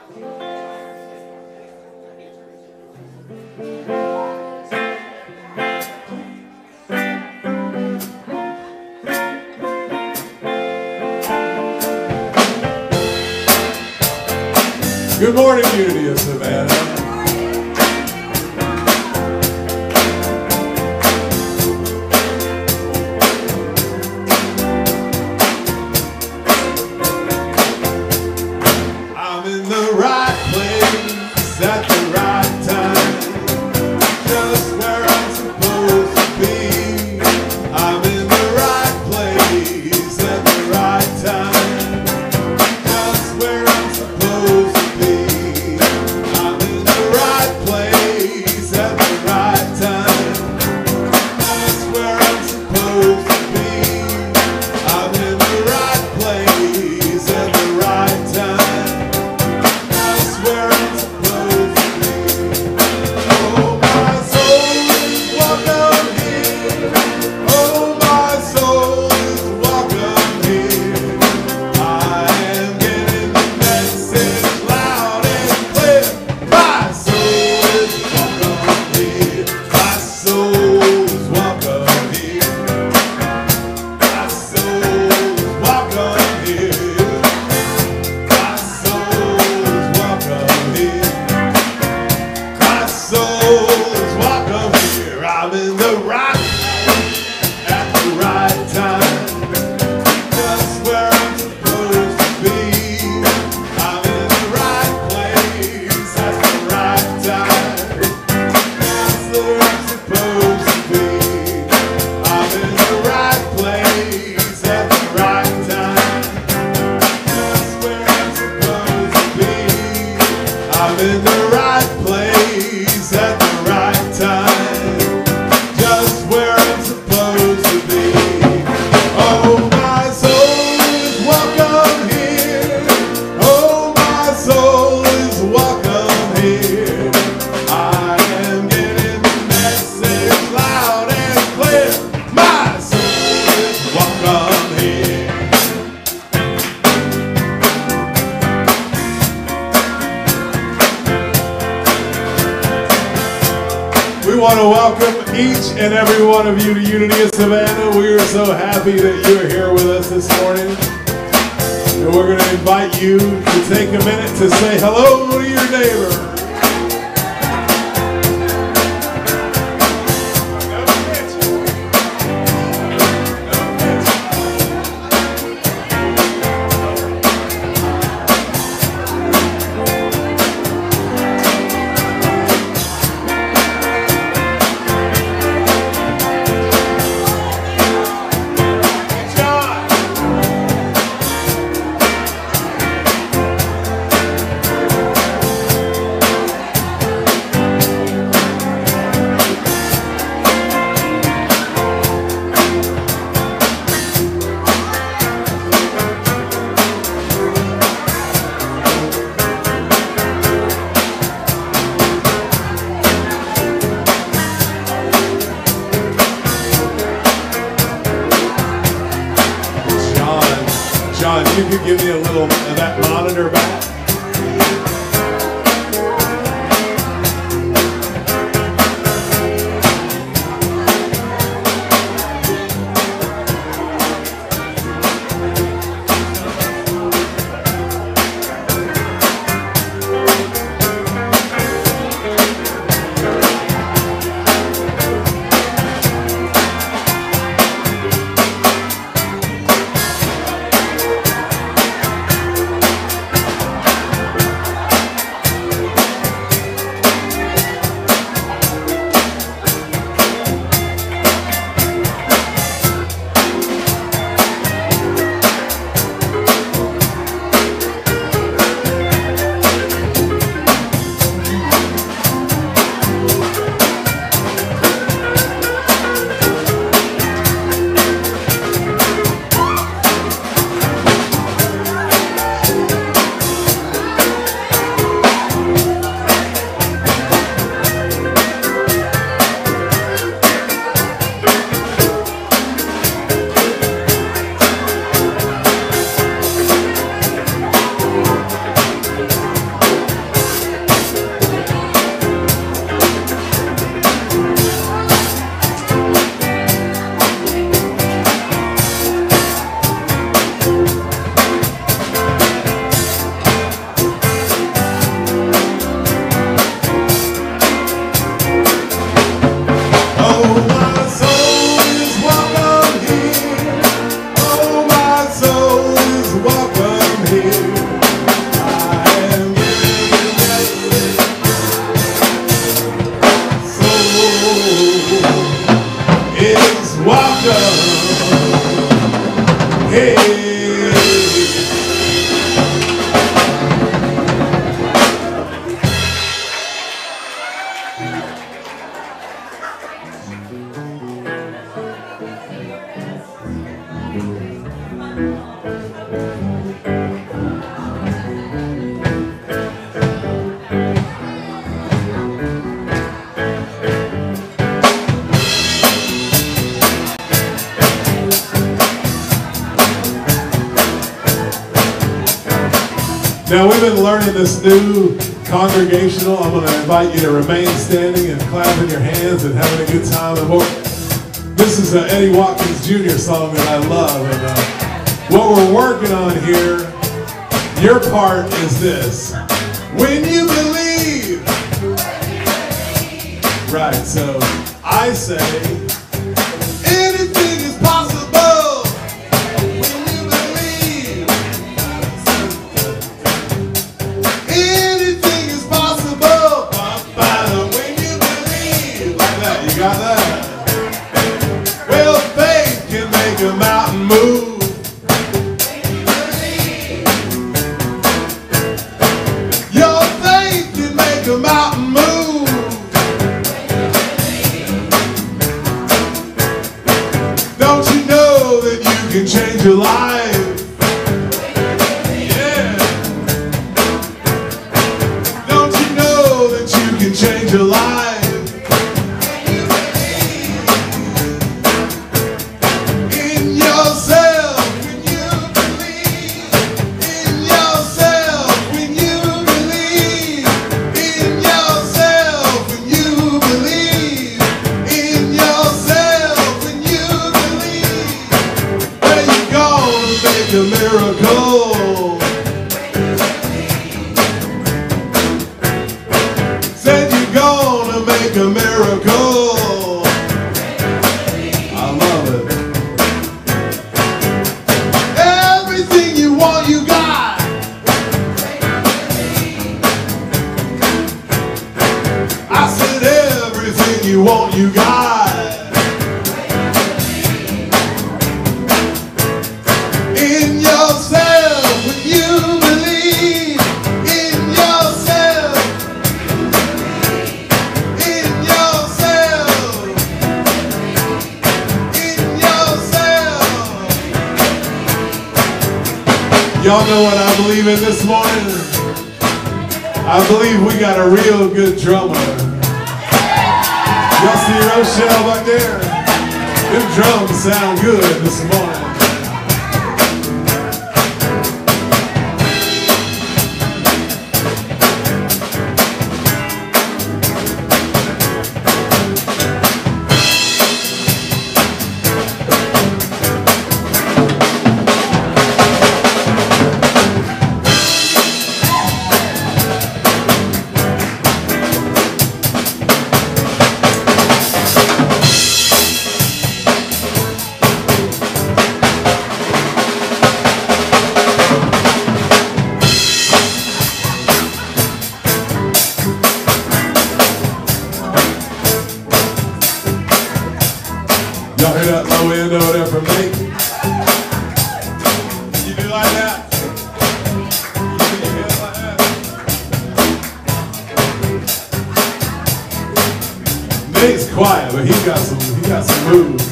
Good morning, Unity of Savannah. I'm in the right place at the right time, just where I'm supposed to be. I'm in the right place at the right time, just where I'm supposed to be. I'm in the right place at the right time, just where I'm supposed to be. I'm in the right place at the right time, just where I'm supposed to be. Oh, my soul is welcome here. Oh, my soul is welcome here. I am getting the message loud and clear. My soul is welcome here. My soul is welcome here. My soul is welcome here. My soul is welcome here. My soul is welcome here. I'm in the right place at the right time, just where I'm supposed to be. I'm in the right place at the right time, just where I'm supposed to be. I'm in the right place at the right time, just where I'm supposed to be. I'm in the right place at the right time, just where I'm supposed to be. Oh, my soul is welcome here. Oh, my soul is welcome here. I am getting the message loud and clear. My soul is welcome here. We want to welcome each and every one of you to Unity of Savannah. We are so happy that you're here with us this morning. And we're going to invite you to take a minute to say hello to your neighbor. John, you could give me a little of that monitor back. learning this new congregational, I'm going to invite you to remain standing and clapping your hands and having a good time. This is an Eddie Watkins Jr. song that I love. And what we're working on here, your part is this. When you believe. Right, so I say, anything is possible when you believe. Anything is possible when you believe. Like that, you got that? Well, faith can make a mountain move. Your faith can make a mountain move. Don't you know that you can change your life? Yeah. Don't you know that you can change your life? In yourself, when you believe. In yourself, when you believe. In yourself, when you believe. In yourself, when you believe. Where you gonna make a miracle? Said you're gonna make a miracle. I love it. Everything you want, you got. I said everything you want, you got. In yourself, when you believe. In yourself. In yourself. In yourself. Y'all know what I believe in this morning? I believe we got a real good drummer. Y'all see Rochelle back there? Them drums sound good this morning. Y'all hear that low end over there from me? You do like that? You do your hands like that? Nate's quiet, but he got some moves.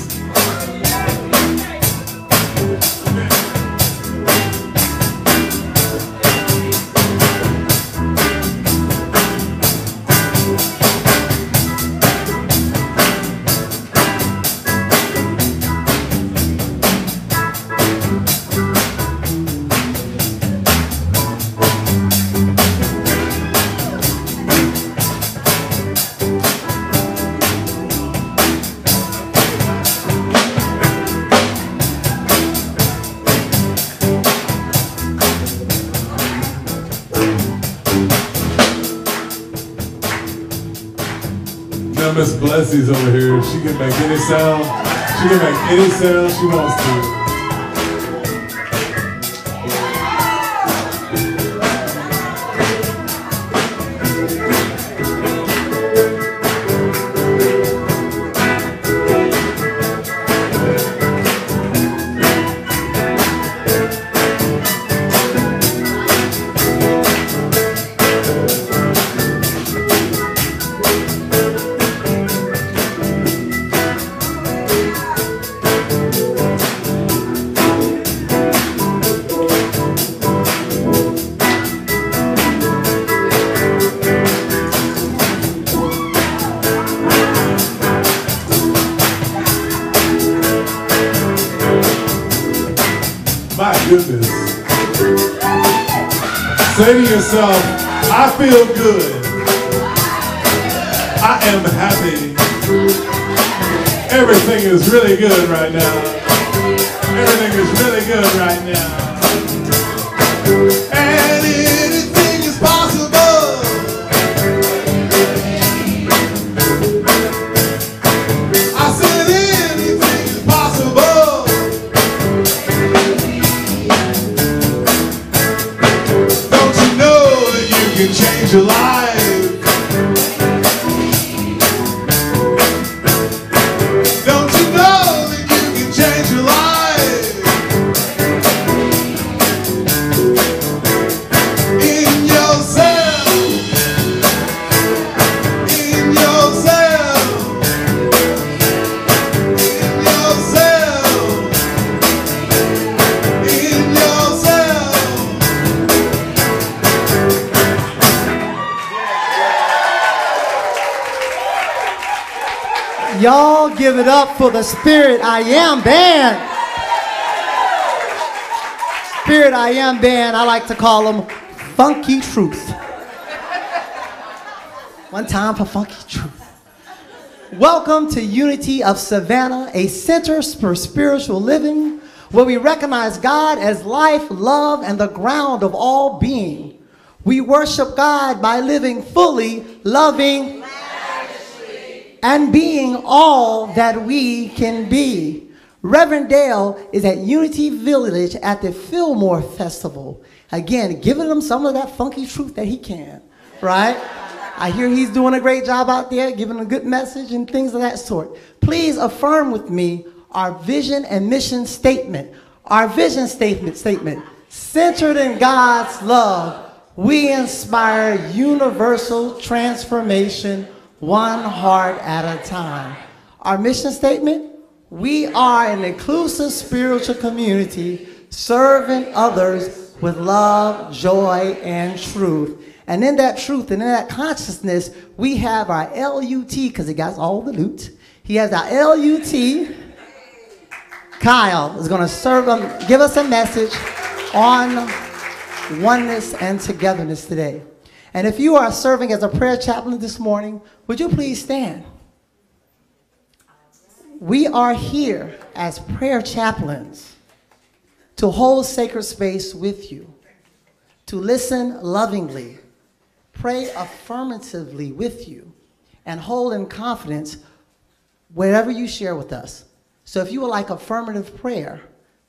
Now Miss Blessy's over here. She can make any sound. She can make any sound she wants to. My goodness. Say to yourself, I feel good. I am happy. Everything is really good right now. Everything is really good right now. And anything is possible. I said anything is possible. Don't you know that you can change your life? Don't you know that you can change your life? In yourself. In yourself. In yourself. In yourself. Y'all give it up for the Spirit I Am Band. Spirit I Am Band, I like to call them Funky Truth. One time for Funky Truth. Welcome to Unity of Savannah, a center for spiritual living where we recognize God as life, love, and the ground of all being. We worship God by living fully, loving, and being all that we can be. Reverend Dale is at Unity Village at the Fillmore Festival. Again, giving them some of that funky truth that he can, right? I hear he's doing a great job out there, giving a good message and things of that sort. Please affirm with me our vision and mission statement. Our vision statement, centered in God's love, we inspire universal transformation, one heart at a time. Our mission statement, we are an inclusive spiritual community serving others with love, joy, and truth. And in that truth and in that consciousness, we have our LUT, because he got all the loot. He has our LUT. Kyle is going to give us a message on oneness and togetherness today. And if you are serving as a prayer chaplain this morning, would you please stand? We are here as prayer chaplains to hold sacred space with you, to listen lovingly, pray affirmatively with you, and hold in confidence whatever you share with us. So if you would like affirmative prayer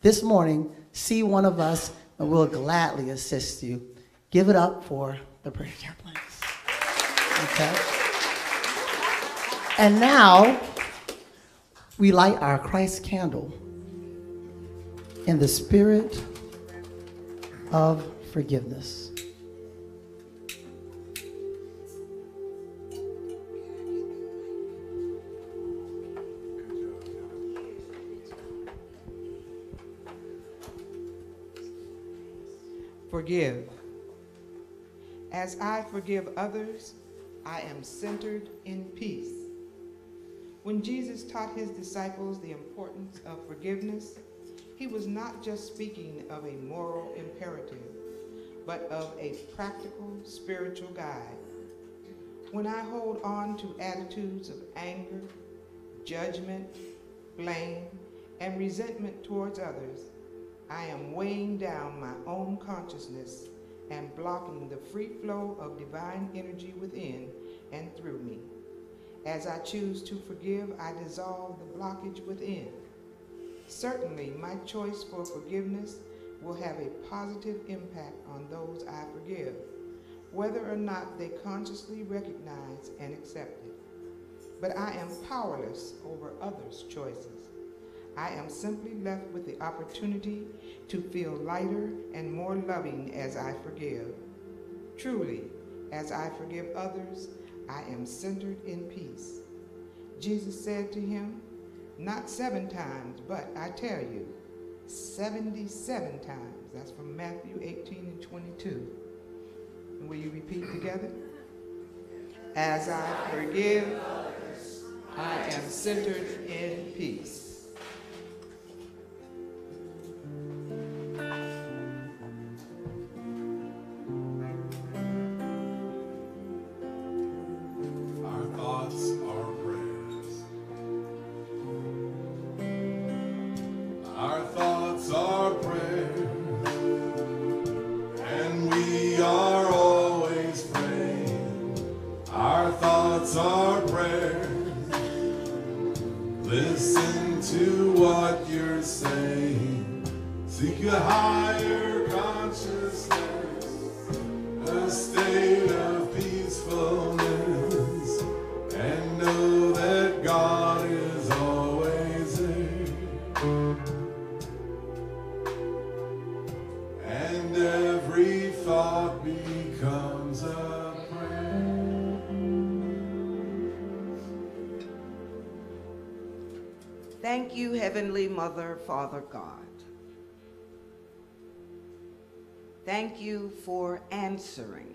this morning, see one of us and we'll gladly assist you. Give it up for the prayer chaplains. Okay? And now, we light our Christ candle in the spirit of forgiveness. Forgive. As I forgive others, I am centered in peace. When Jesus taught his disciples the importance of forgiveness, he was not just speaking of a moral imperative, but of a practical spiritual guide. When I hold on to attitudes of anger, judgment, blame, and resentment towards others, I am weighing down my own consciousness and blocking the free flow of divine energy within and through me. As I choose to forgive, I dissolve the blockage within. Certainly, my choice for forgiveness will have a positive impact on those I forgive, whether or not they consciously recognize and accept it. But I am powerless over others' choices. I am simply left with the opportunity to feel lighter and more loving as I forgive. Truly, as I forgive others, I am centered in peace. Jesus said to him, not 7 times, but I tell you, 77 times. That's from Matthew 18:22. And will you repeat together? As I forgive others, I am centered in peace. thoughts are prayers. Listen to what you're saying. Seek a higher consciousness, a state of peacefulness, and know that God is always there. And every thought becomes a prayer. Thank you, Heavenly Mother, Father God. Thank you for answering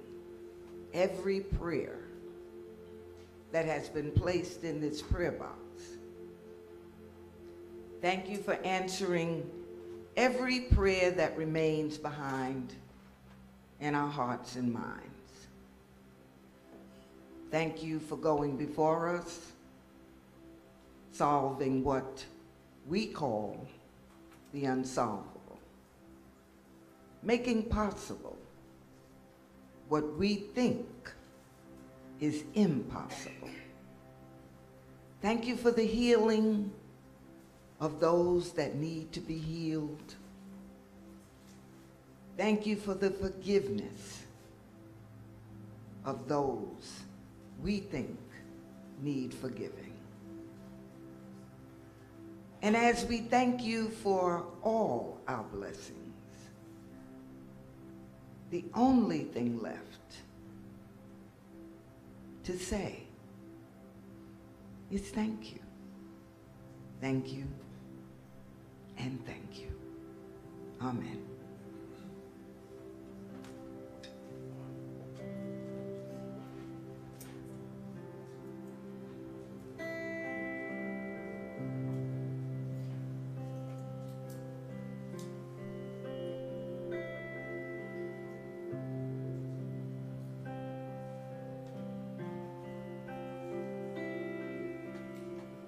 every prayer that has been placed in this prayer box. Thank you for answering every prayer that remains behind in our hearts and minds. Thank you for going before us, solving what we call the unsolvable, making possible what we think is impossible. Thank you for the healing of those that need to be healed. Thank you for the forgiveness of those we think need forgiving. And as we thank you for all our blessings, the only thing left to say is thank you. Thank you and thank you. Amen.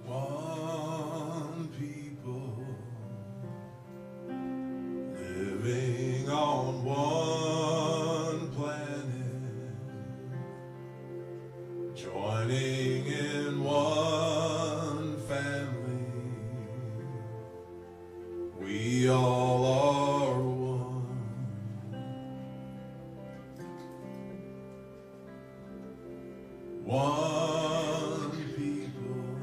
One people living on one planet, joining in one family. We all are one. One people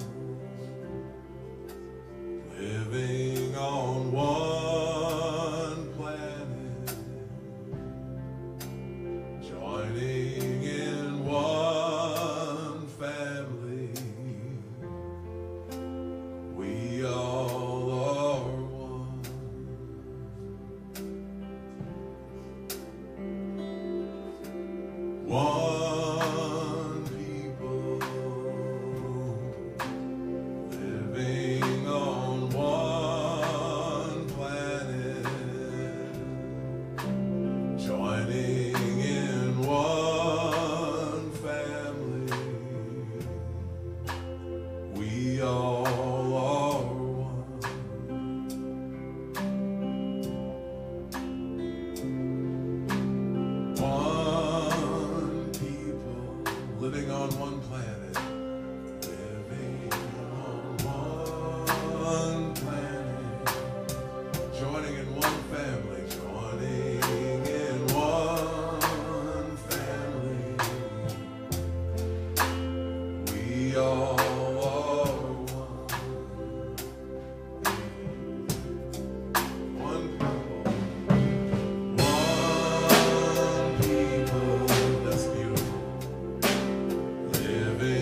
living on one planet, joining in one family. We all are one. One people living on one planet, joining in one family. We all are one. One people living on one planet, living on one planet, joining in one family, joining in one family. We all are one. One people. One people, that's beautiful, living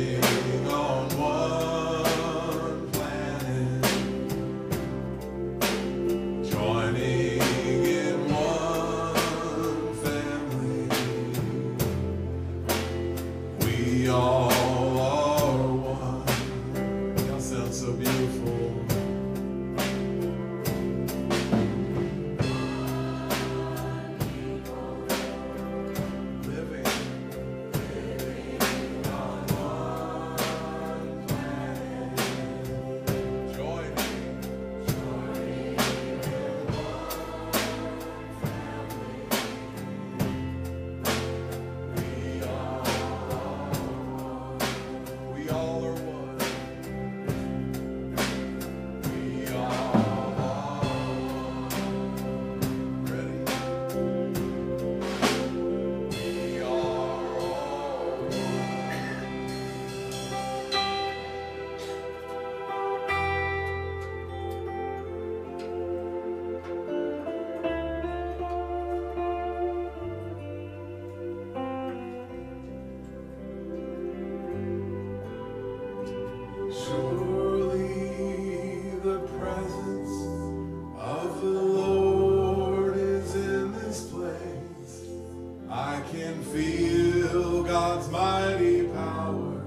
God's mighty power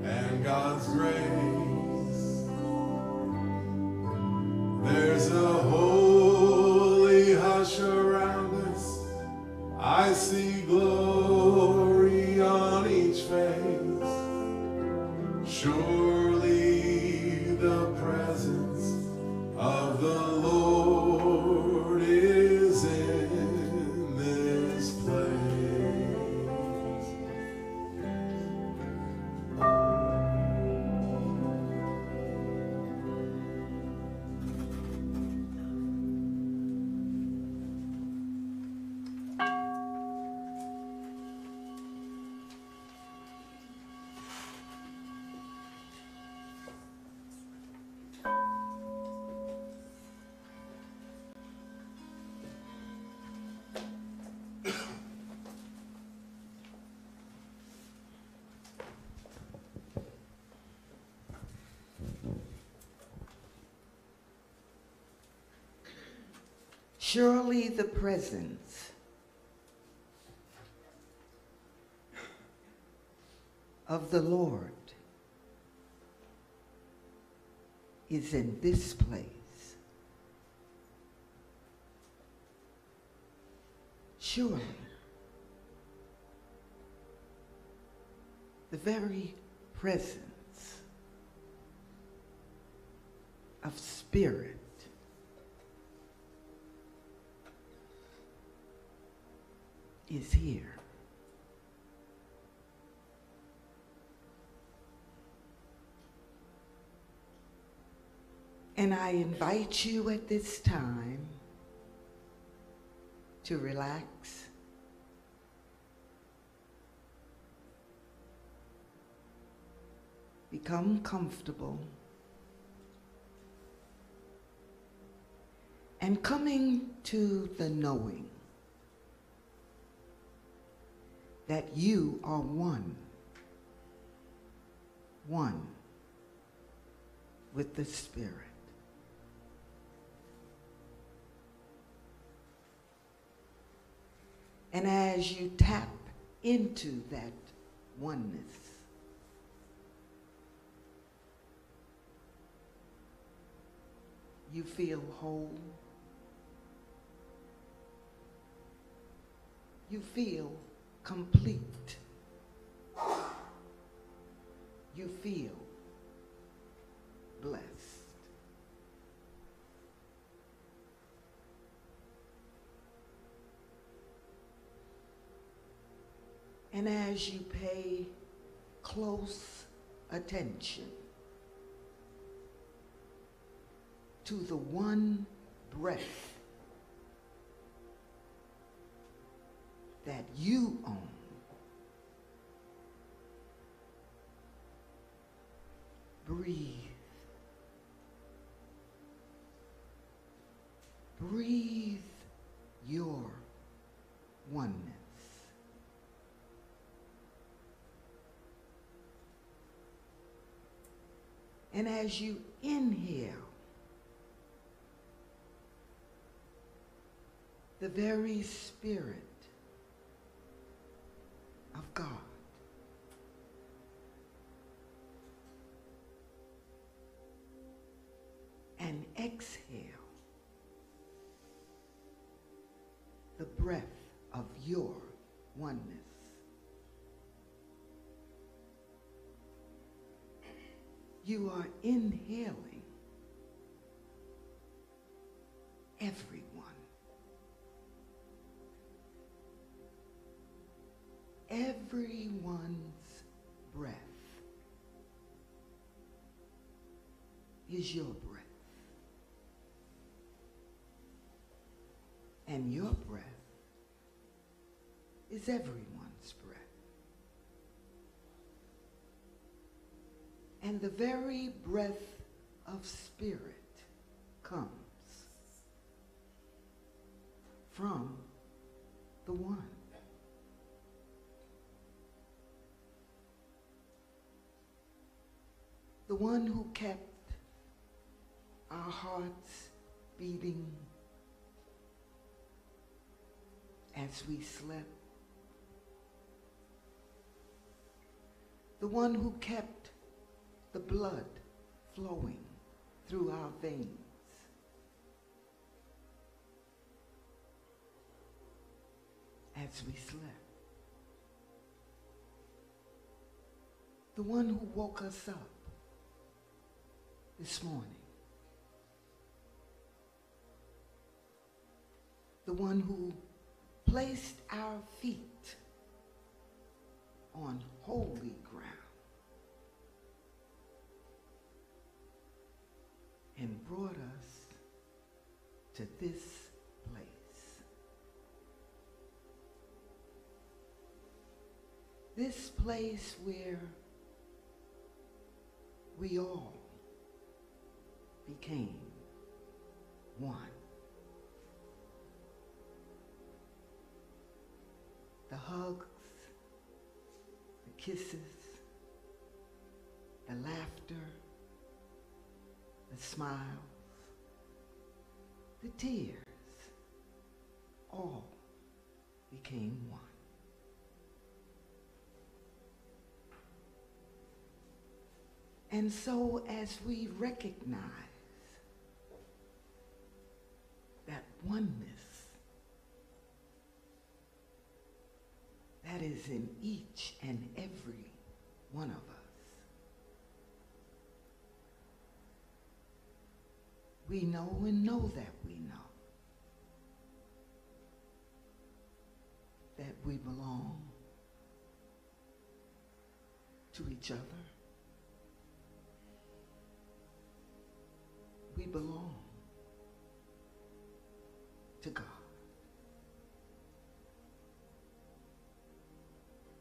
and God's grace. There's a holy hush around us. I see glory on each face. Surely the presence of the Lord is in this place. Surely the presence of the Lord is in this place. Surely the very presence of spirit is here. And I invite you at this time to relax, become comfortable, and coming to the knowing that you are one with the Spirit. And as you tap into that oneness, you feel whole. You feel complete. You feel blessed. And as you pay close attention to the one breath that you own, breathe. Breathe your oneness. And as you inhale, the very Spirit of God and exhale the breath of your oneness. You are inhaling everyone. Everyone's breath is your breath. And your breath is everyone's breath. And the very breath of spirit comes from the one. The one who kept our hearts beating as we slept. the one who kept the blood flowing through our veins, as we slept, the one who woke us up this morning, the one who placed our feet on holy ground and brought us to this place. This place where we all became one. The hugs, the kisses, the laughter, the smiles, the tears, all became one. And so as we recognize that oneness that is in each and every one of us, we know and know that we know that we belong to each other. We belong to God.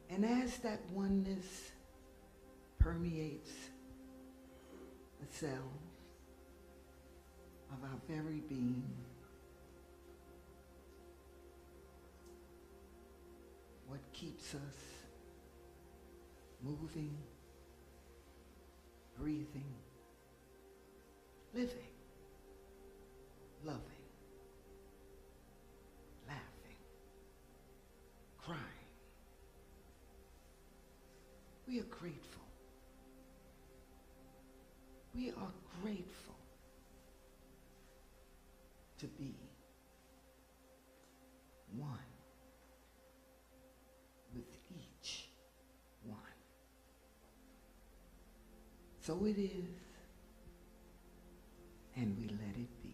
And as that oneness permeates the cells of our very being, what keeps us moving, breathing, living, loving, laughing, crying. We are grateful. We are grateful to be one with each one. So it is, and we let it be.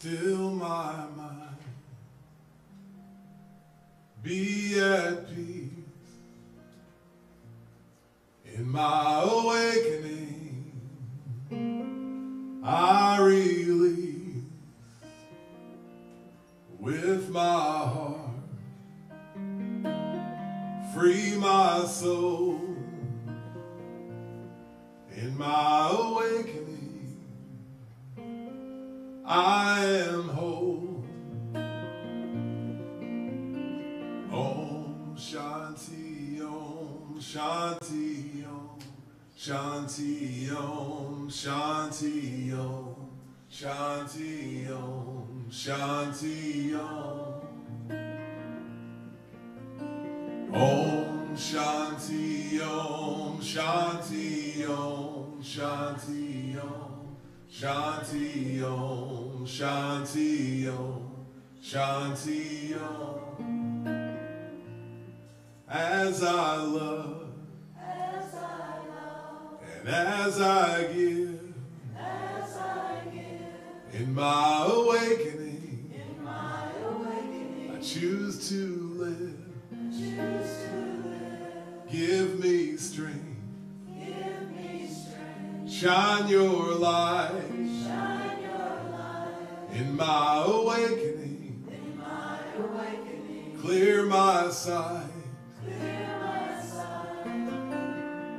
still my mind, be at peace in my awakening. I release with my heart, free my soul in my awakening. I am whole. Om Shanti Om Shanti Om Shanti Om Shanti Om Shanti Om Shanti Om Om Shanti Om Shanti Om Shanti Om Shanti Om Shanti Om Shanti Om. As I love, and as I give, in my awakening, I choose to live. Give me strength. Shine your light. In my awakening. Clear my sight.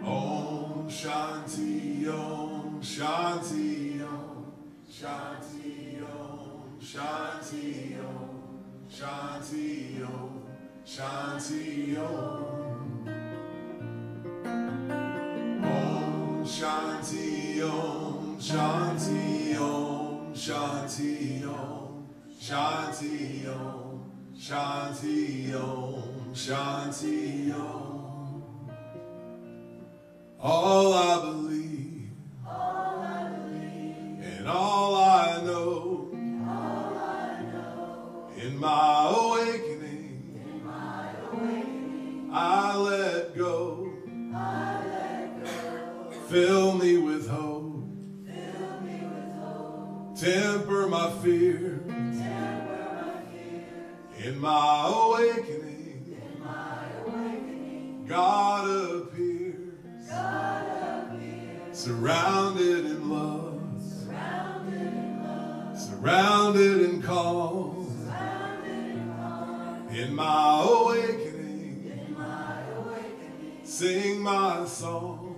Om Shanti Om Shanti Om Shanti Om Shanti Om Shanti Om Shanti Om. Om Shanti Om Shanti Om Shanti Om Shanti Om Shanti Om Shanti Om. All I believe, and all I know, in my awakening, I let go. Fill me with hope. Temper my fear. In my awakening, God appears. Surrounded in love. Surrounded in calm. In my awakening, sing my song.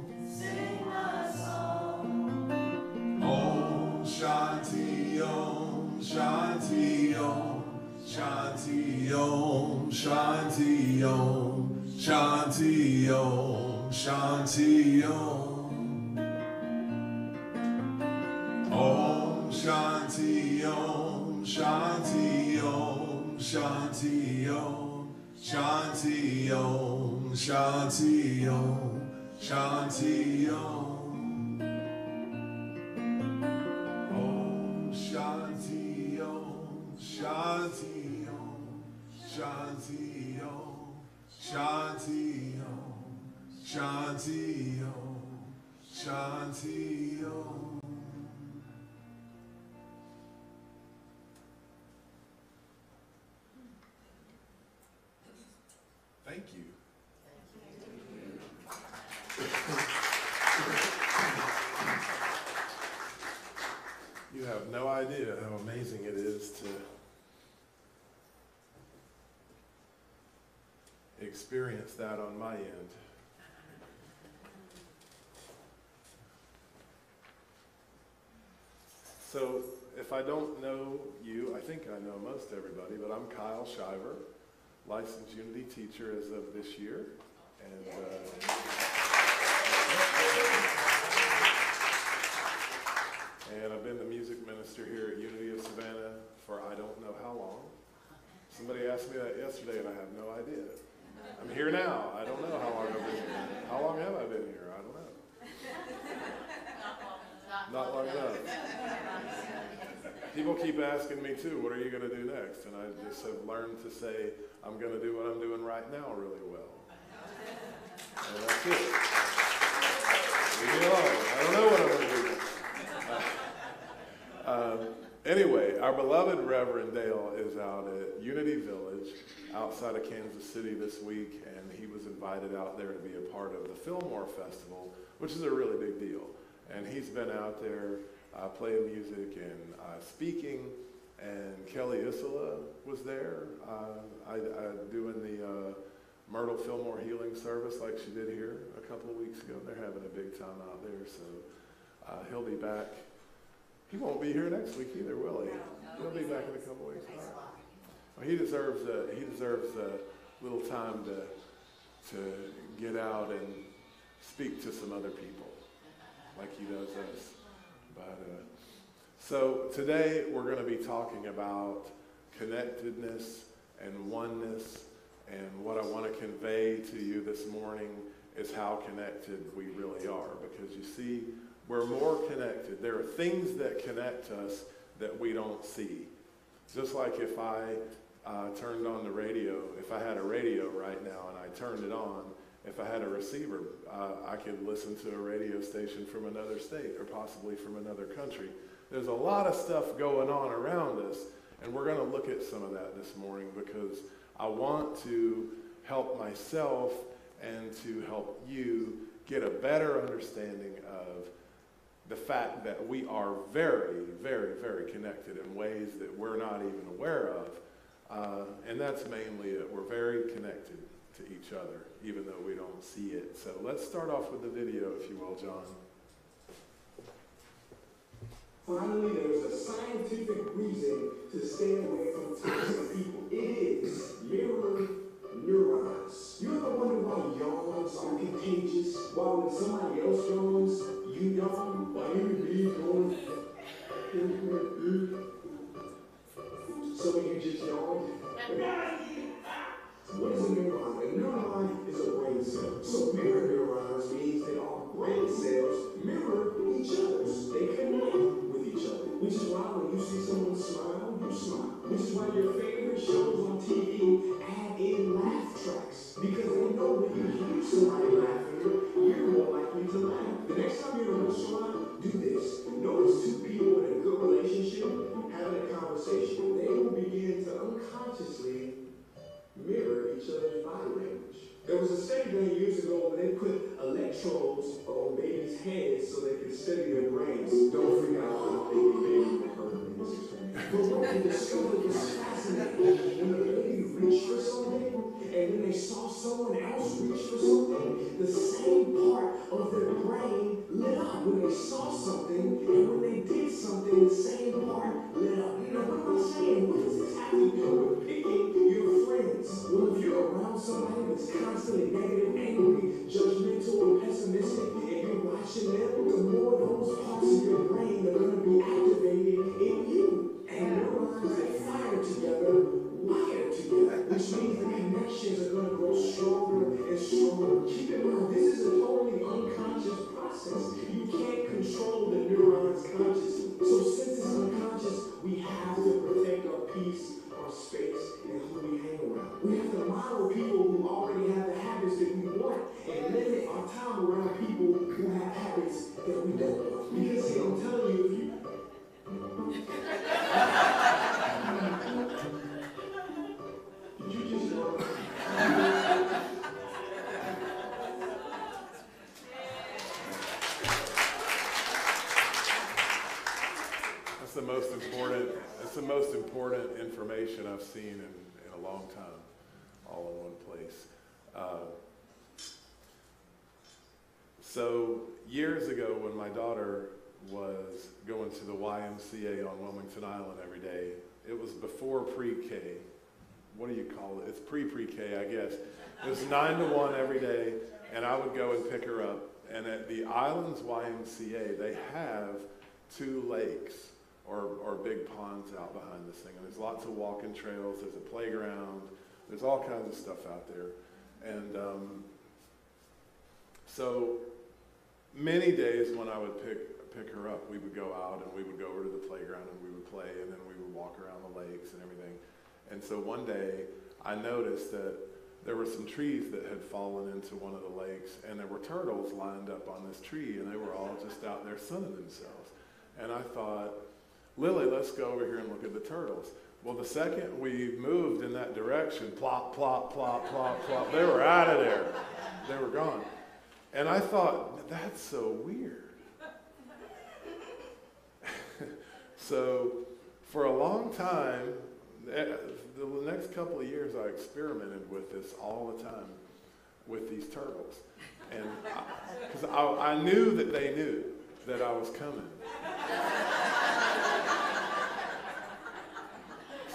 Om Shanti Om Shanti Om Shanti Om Shanti Om Shanti Om Shanti Om. Om Shanti Om Shanti Om Shanti Om Shanti Om Shanti Om Shanti Om. Om Shanti Om Shanti Om Shanti Om Shanti Om Shanti Om Shanti Om. Thank you. You have no idea how amazing it is to experience that on my end. So, if I don't know you, I think I know most everybody, but I'm Kyle Shiver, licensed Unity teacher as of this year, and I've been the music minister here at Unity of Savannah for I don't know how long. Somebody asked me that yesterday and I have no idea. I'm here now. I don't know how long I've been here. How long have I been here? I don't know. Not long enough. People keep asking me too, what are you going to do next? And I just have learned to say, I'm going to do what I'm doing right now really well. And that's it. Leave me alone. I don't know what I'm going to do next. Anyway, Our beloved Reverend Dale is out at Unity Village outside of Kansas City this week, and he was invited out there to be a part of the Fillmore Festival, which is a really big deal. And he's been out there playing music and speaking, and Kelly Isola was there doing the Myrtle Fillmore Healing Service like she did here a couple of weeks ago. They're having a big time out there, so he'll be back. He won't be here next week either, will he? He'll be back in a couple of weeks. All right. Well, he deserves a little time to get out and speak to some other people like he does us. But so today we're going to be talking about connectedness and oneness, and what I want to convey to you this morning is how connected we really are, because you see, we're more connected. There are things that connect us that we don't see. Just like if I turned on the radio, if I had a radio right now and I turned it on, if I had a receiver, I could listen to a radio station from another state or possibly from another country. There's a lot of stuff going on around us, and we're going to look at some of that this morning because I want to help myself and to help you get a better understanding of the fact that we are very, very, very connected in ways that we're not even aware of. And that's mainly it. We're very connected to each other, even though we don't see it. So let's start off with the video, if you will, John. Finally, there's a scientific reason to stay away from toxic people. It is mirror neurons. You ever wonder why yawns are contagious? Why when somebody else yawns, you yawn? Why you yawn? So you just yawned? What is a neuron? A neuron is a brain cell. So mirror neurons means that our brain cells mirror each other. They connect with each other. Which is why when you see someone smile, you smile. Which is why your favorite shows on TV add in laugh tracks. Because they know when you hear somebody laughing, you're more likely to laugh. The next time you're in a restaurant, do this. Notice two people in a good relationship having a conversation. They will begin to unconsciously mirror each other's body language. There was a study done years ago where they put electrodes on babies' heads so they could study their brains. Don't freak out when they baby heard this. But what they discovered was fascinating. When the baby reached for something, and then they saw someone else reach for something, the same part of their brain lit up when they saw something, and when they did something, the same part lit up. Now, what am I saying? What does this have to do with picking your friends? Well, if you're around somebody that's constantly negative, angry, judgmental, and pessimistic, and you're watching them, the more those parts of your brain are going to be activated in you. And neurons that fire together, wire together, which means the connections are going to grow stronger and stronger. Keep in mind, this is a totally unconscious process. You can't control the neurons consciously. So since it's unconscious, we have to protect our peace, our space, and who we hang around. We have to model people who already have the habits that we want and limit our time around people who have habits that we don't want. Because see, I'm telling you, if you did you just know? That's the most important information I've seen in a long time, all in one place. So years ago, when my daughter was going to the YMCA on Wilmington Island every day, it was before pre-K. What do you call it? It's pre-K, I guess. It was 9 to 1 every day, and I would go and pick her up. And at the Islands YMCA, they have 2 lakes or big ponds out behind this thing. And there's lots of walking trails. There's a playground. There's all kinds of stuff out there. And so many days when I would pick her up, we would go out and we would go over to the playground and we would play, and then we would walk around the lakes and everything. And so one day I noticed that there were some trees that had fallen into one of the lakes, and there were turtles lined up on this tree, and they were all just out there sunning themselves. And I thought, Lily, let's go over here and look at the turtles. Well, the second we moved in that direction, plop, plop, plop, plop, plop, they were out of there. They were gone. And I thought, that's so weird. So for a long time, the next couple of years, I experimented with this all the time with these turtles. And because I knew that they knew that I was coming.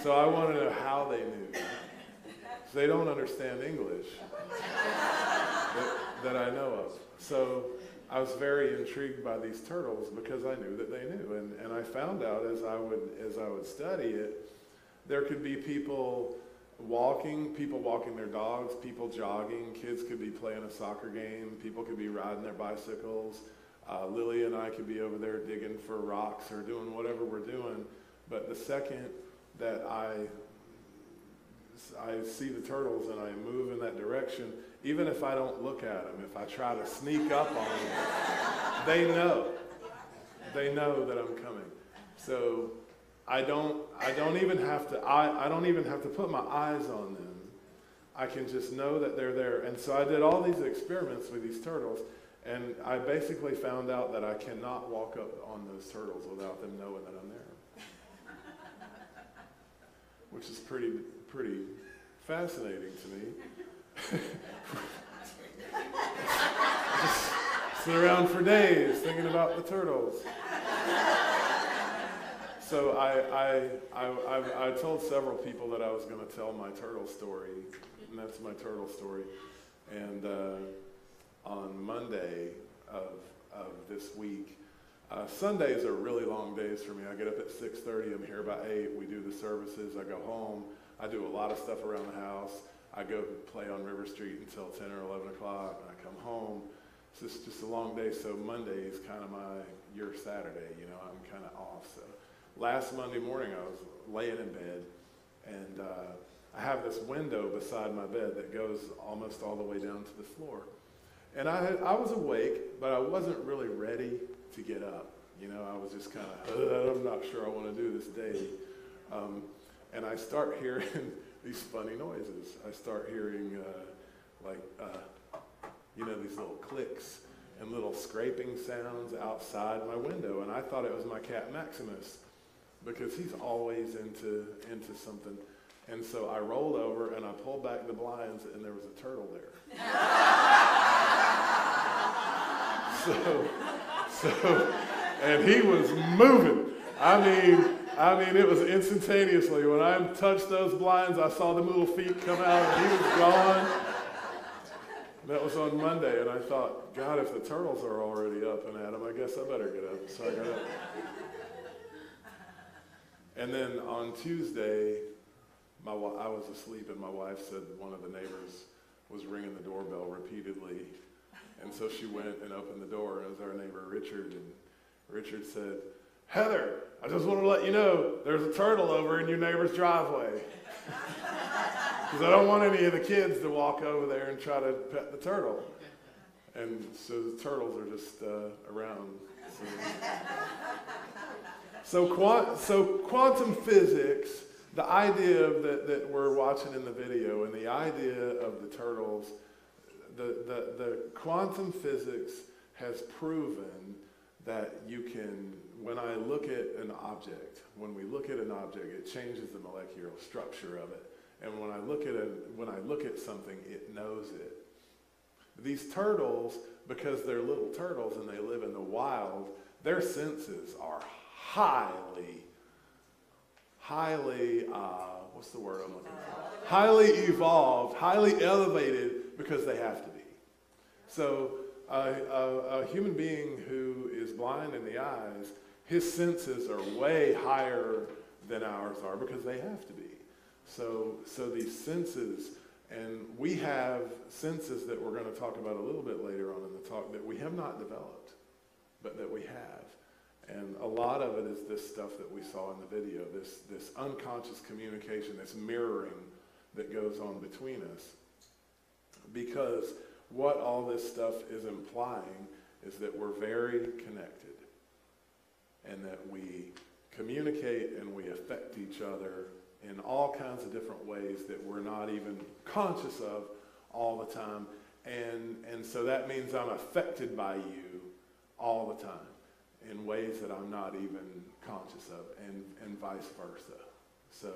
So I wanted to know how they knew. So they don't understand English that I know of. So I was very intrigued by these turtles because I knew that they knew. And I found out as I would study it, there could be people walking their dogs, people jogging, kids could be playing a soccer game, people could be riding their bicycles. Lily and I could be over there digging for rocks or doing whatever we're doing. But the second that I see the turtles and I move in that direction, even if I don't look at them, if I try to sneak up on them, they know that I'm coming. So I don't even have to put my eyes on them. I can just know that they're there. And so I did all these experiments with these turtles, and I basically found out that I cannot walk up on those turtles without them knowing that I'm there. Which is pretty fascinating to me. Just sit around for days thinking about the turtles. So I told several people that I was going to tell my turtle story, and that's my turtle story. And on Monday of this week, Sundays are really long days for me. I get up at 6:30. I'm here by 8. We do the services. I go home. I do a lot of stuff around the house. I go play on River Street until 10 or 11 o'clock. And I come home. So it's just a long day. So Monday is kind of your Saturday. You know, I'm kind of off. So last Monday morning, I was laying in bed, and I have this window beside my bed that goes almost all the way down to the floor. And I was awake, but I wasn't really ready to get up. You know, I was just kind of, I'm not sure I want to do this day. And I start hearing these funny noises. I start hearing these little clicks and little scraping sounds outside my window. And I thought it was my cat Maximus, because he's always into something. And so I rolled over and I pulled back the blinds, and there was a turtle there. And he was moving. I mean, it was instantaneously. When I touched those blinds, I saw the little feet come out, and he was gone. That was on Monday, and I thought, God, if the turtles are already up and at 'em, I guess I better get up. So I got up. And then on Tuesday, I was asleep, and my wife said one of the neighbors was ringing the doorbell repeatedly. And so she went and opened the door, and it was our neighbor Richard. And Richard said, "Heather, I just want to let you know there's a turtle over in your neighbor's driveway." Because I don't want any of the kids to walk over there and try to pet the turtle. And so the turtles are just around. So quantum physics, the idea that we're watching in the video, and the idea of the turtles, the quantum physics has proven that you can, when we look at an object, it changes the molecular structure of it. And when I look at something, it knows it. These turtles, because they're little turtles and they live in the wild, their senses are highly, what's the word I'm looking for? Highly evolved, highly elevated, because they have to be. So a human being who is blind in the eyes, his senses are way higher than ours are, because they have to be. So these senses, and we have senses that we're going to talk about a little bit later on in the talk that we have not developed, but that we have. And a lot of it is this stuff that we saw in the video, this unconscious communication, this mirroring that goes on between us. Because what all this stuff is implying is that we're very connected, and that we communicate and we affect each other in all kinds of different ways that we're not even conscious of all the time. And so that means I'm affected by you all the time in ways that I'm not even conscious of, and vice versa. So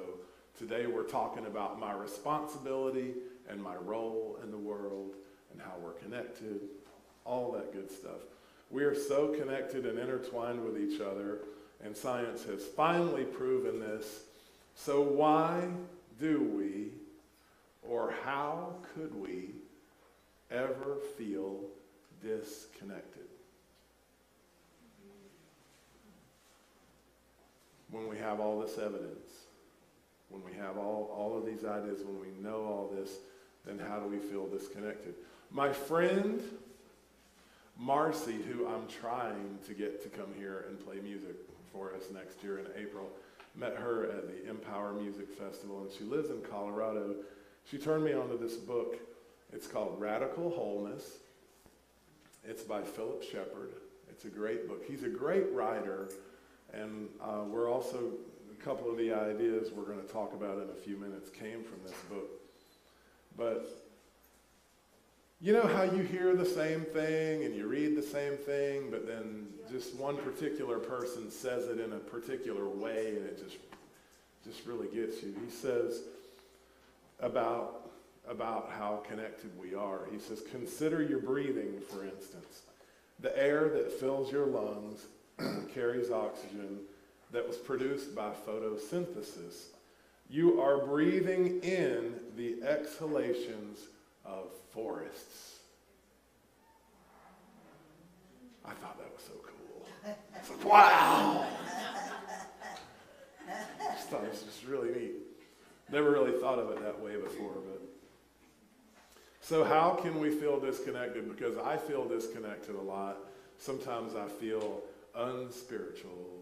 today we're talking about my responsibility and my role in the world and how we're connected, all that good stuff. We are so connected and intertwined with each other, and science has finally proven this. So why do we, or how could we, ever feel disconnected? When we have all this evidence, when we have all of these ideas, when we know all this, then how do we feel disconnected? My friend Marcy, who I'm trying to get to come here and play music for us next year in April, met her at the Empower Music Festival, and she lives in Colorado. She turned me onto this book. It's called Radical Wholeness. It's by Philip Shepard. It's a great book. He's a great writer, and we're also, a couple of the ideas we're going to talk about in a few minutes came from this book. But you know how you hear the same thing and you read the same thing, but then just one particular person says it in a particular way, and it just really gets you. He says about how connected we are. He says, consider your breathing, for instance. The air that fills your lungs carries oxygen that was produced by photosynthesis. You are breathing in the exhalations of forests. I thought that was so cool. It's like, wow! I just thought it was just really neat. Never really thought of it that way before, but. So how can we feel disconnected? Because I feel disconnected a lot. Sometimes I feel unspiritual.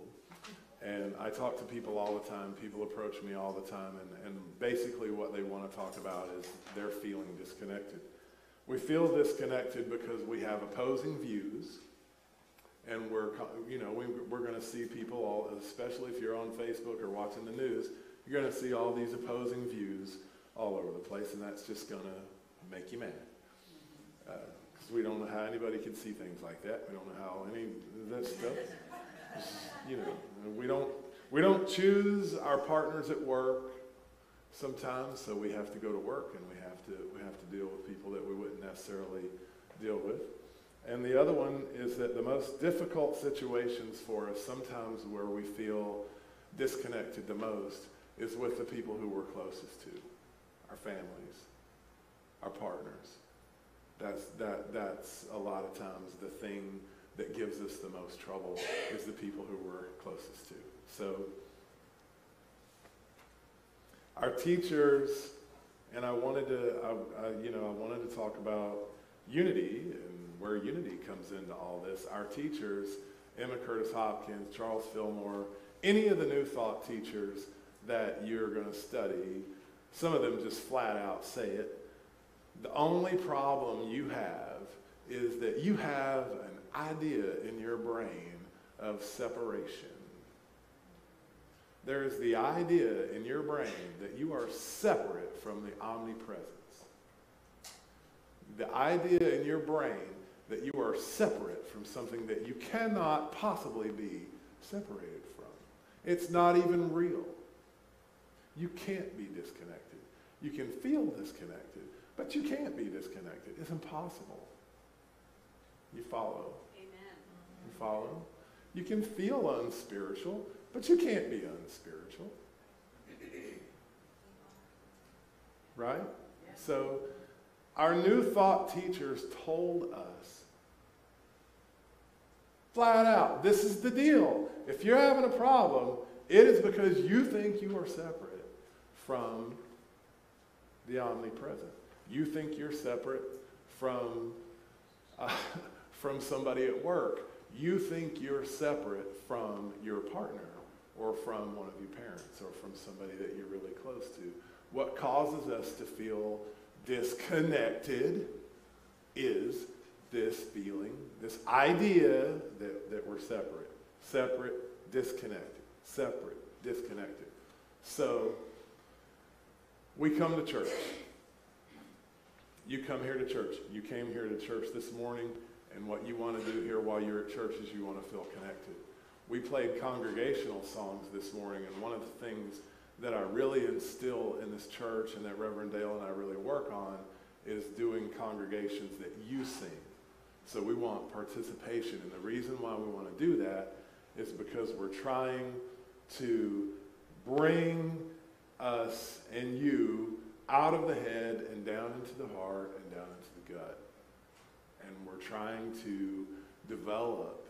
And I talk to people all the time. People approach me all the time. And basically what they want to talk about is they're feeling disconnected. We feel disconnected because we have opposing views. And we're going to see people, all, especially if you're on Facebook or watching the news, you're going to see all these opposing views all over the place. And that's just going to make you mad. Because we don't know how anybody can see things like that. We don't know how any of that stuff. You know, we don't choose our partners at work sometimes, so we have to go to work and we have to deal with people that we wouldn't necessarily deal with. And the other one is that the most difficult situations for us, sometimes where we feel disconnected the most, is with the people who we're closest to, our families, our partners. That's a lot of times the thing that gives us the most trouble, is the people who we're closest to. So our teachers, and I wanted to talk about unity and where unity comes into all this. Our teachers, Emma Curtis Hopkins, Charles Fillmore, any of the New Thought teachers that you're going to study, some of them just flat out say it. The only problem you have is that you have an idea in your brain of separation. There is the idea in your brain that you are separate from the omnipresence. The idea in your brain that you are separate from something that you cannot possibly be separated from. It's not even real. You can't be disconnected. You can feel disconnected, but you can't be disconnected. It's impossible. You follow? Amen. You follow? You can feel unspiritual, but you can't be unspiritual. Right? So, our New Thought teachers told us, flat out, this is the deal. If you're having a problem, it is because you think you are separate from the omnipresent. You think you're separate from somebody at work. You think you're separate from your partner or from one of your parents or from somebody that you're really close to. What causes us to feel disconnected is this feeling, this idea that we're separate, disconnected, separate, disconnected. So we come to church. You come here to church. You came here to church this morning, and what you want to do here while you're at church is you want to feel connected. We played congregational songs this morning, and one of the things that I really instill in this church and that Reverend Dale and I really work on is doing congregations that you sing. So we want participation, and the reason why we want to do that is because we're trying to bring us and you out of the head and down into the heart and down into the gut. And we're trying to develop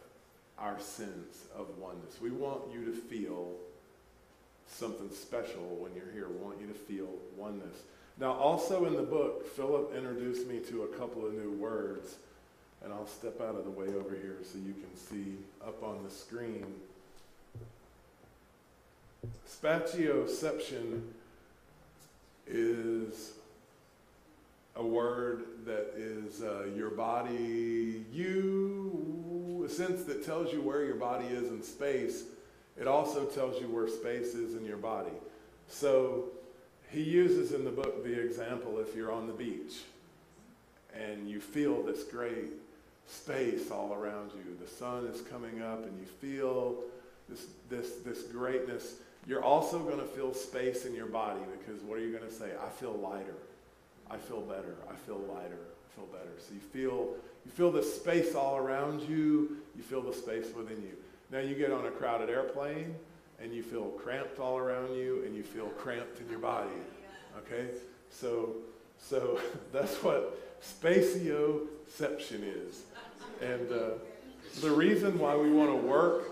our sense of oneness. We want you to feel something special when you're here. We want you to feel oneness. Now, also in the book, Philip introduced me to a couple of new words, and I'll step out of the way over here so you can see up on the screen. Spatioception is a word that is your body, a sense that tells you where your body is in space. It also tells you where space is in your body. So he uses in the book the example if you're on the beach and you feel this great space all around you. The sun is coming up and you feel this greatness. You're also going to feel space in your body because what are you going to say? I feel lighter. I feel better. I feel lighter. I feel better. So you feel the space all around you. You feel the space within you. Now you get on a crowded airplane and you feel cramped all around you and you feel cramped in your body. Okay? So that's what spatioception is. And the reason why we want to work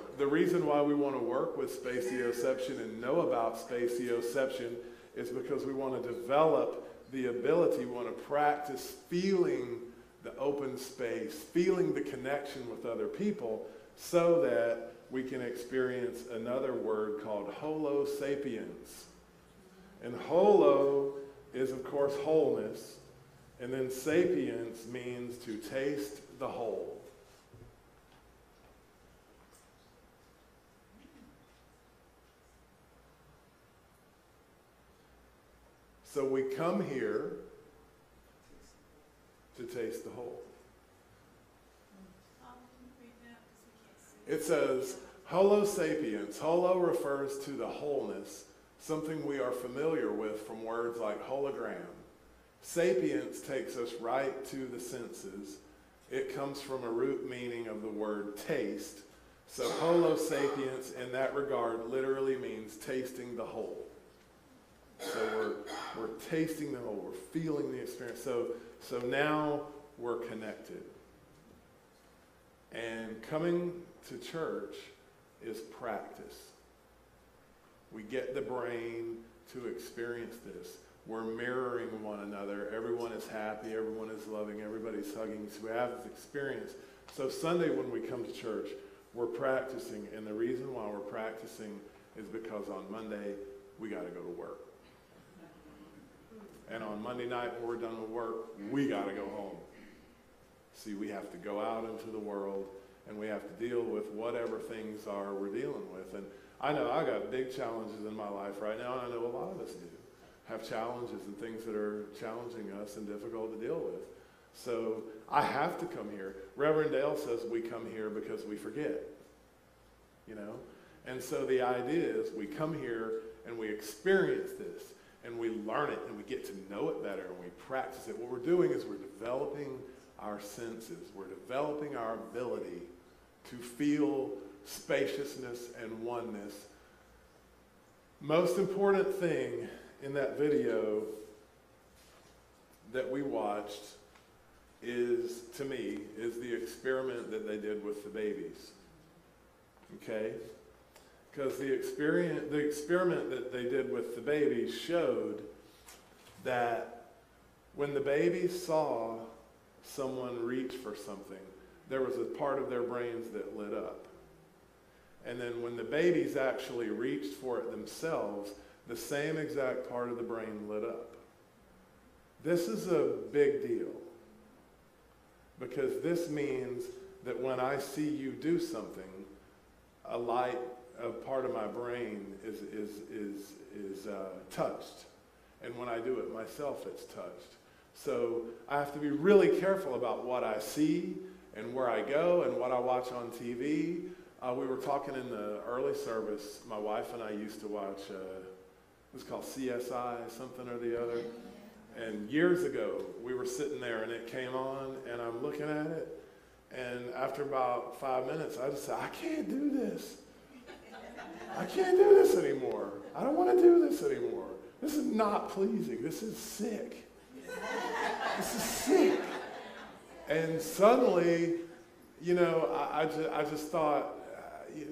with spatioception and know about spatioception is because we want to develop the ability, we want to practice feeling the open space, feeling the connection with other people so that we can experience another word called holo sapiens. And holo is, of course, wholeness. And then sapiens means to taste the whole. So we come here to taste the whole. It says, holo sapiens. Holo refers to the wholeness, something we are familiar with from words like hologram. Sapiens takes us right to the senses. It comes from a root meaning of the word taste. So holo sapiens in that regard literally means tasting the whole. So we're tasting the whole, we're feeling the experience. So now we're connected. And coming to church is practice. We get the brain to experience this. We're mirroring one another. Everyone is happy, everyone is loving, everybody's hugging. So we have this experience. So Sunday when we come to church, we're practicing. And the reason why we're practicing is because on Monday, we got to go to work. And on Monday night when we're done with work, we got to go home. See, we have to go out into the world and we have to deal with whatever things are we're dealing with. And I know I got big challenges in my life right now, and I know a lot of us do have challenges and things that are challenging us and difficult to deal with. So I have to come here. Reverend Dale says we come here because we forget, you know? And so the idea is we come here and we experience this and we learn it and we get to know it better and we practice it. What we're doing is we're developing our senses. We're developing our ability to feel spaciousness and oneness. Most important thing in that video that we watched is, to me, is the experiment that they did with the babies. Okay? Because the experiment that they did with the babies showed that when the babies saw someone reach for something, there was a part of their brains that lit up. And then when the babies actually reached for it themselves, the same exact part of the brain lit up. This is a big deal because this means that when I see you do something, a light a part of my brain is touched. And when I do it myself, it's touched. So I have to be really careful about what I see and where I go and what I watch on TV. We were talking in the early service. My wife and I used to watch, it was called CSI, something or the other. And years ago, we were sitting there and it came on and I'm looking at it. And after about 5 minutes, I just said, I can't do this. I can't do this anymore. I don't want to do this anymore. This is not pleasing. This is sick. This is sick. And suddenly, you know, I just thought,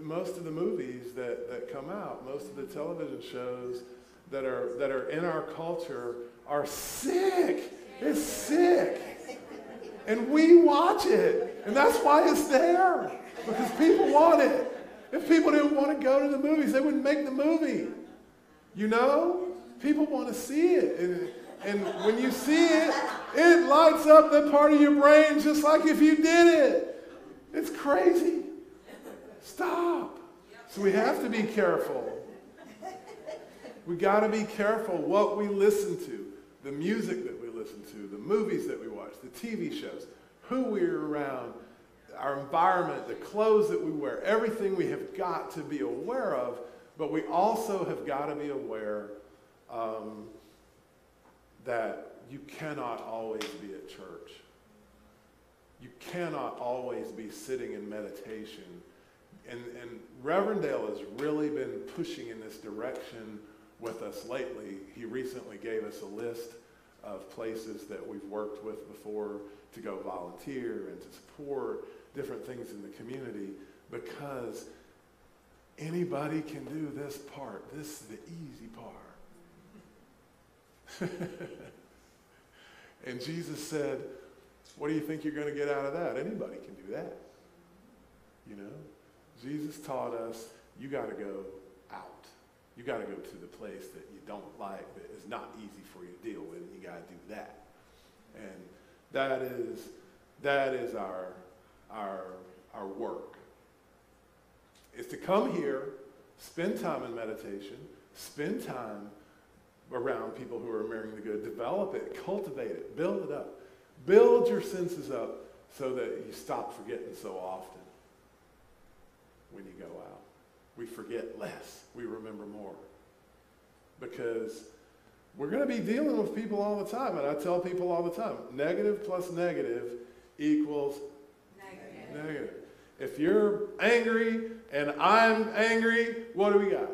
most of the movies that come out, most of the television shows that are in our culture are sick. It's sick. And we watch it. And that's why it's there. Because people want it. If people didn't want to go to the movies, they wouldn't make the movie. You know? People want to see it. And when you see it, it lights up that part of your brain just like if you did it. It's crazy. Stop. So we have to be careful. We got to be careful what we listen to, the music that we listen to, the movies that we watch, the TV shows, who we're around, our environment, the clothes that we wear, everything we have got to be aware of, but we also have got to be aware that you cannot always be at church. You cannot always be sitting in meditation. And Reverend Dale has really been pushing in this direction with us lately. He recently gave us a list of places that we've worked with before to go volunteer and to support different things in the community, because anybody can do this part. This is the easy part. And Jesus said, what do you think you're going to get out of that? Anybody can do that. You know? Jesus taught us, you got to go out. You got to go to the place that you don't like, that is not easy for you to deal with, and you got to do that. And that is our work. Is to come here, spend time in meditation, spend time around people who are marrying the good, develop it, cultivate it, build it up. Build your senses up so that you stop forgetting so often when you go out. We forget less. We remember more. Because we're going to be dealing with people all the time. And I tell people all the time, negative plus negative equals negative. If you're angry and I'm angry, what do we got?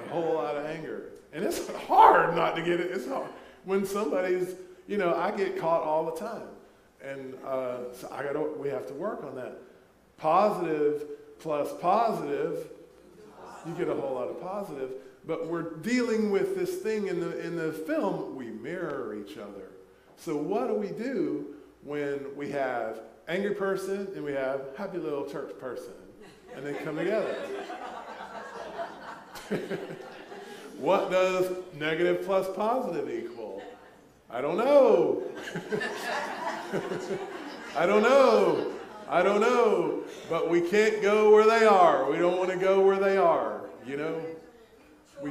A whole lot of anger. And it's hard not to get it. It's hard. When somebody's, you know, I get caught all the time. And so we have to work on that. Positive plus positive, you get a whole lot of positive. But we're dealing with this thing in the film, we mirror each other. So what do we do when we have angry person and we have happy little church person? And they come together. What does negative plus positive equal? I don't know. I don't know. But we can't go where they are. We don't want to go where they are, you know? We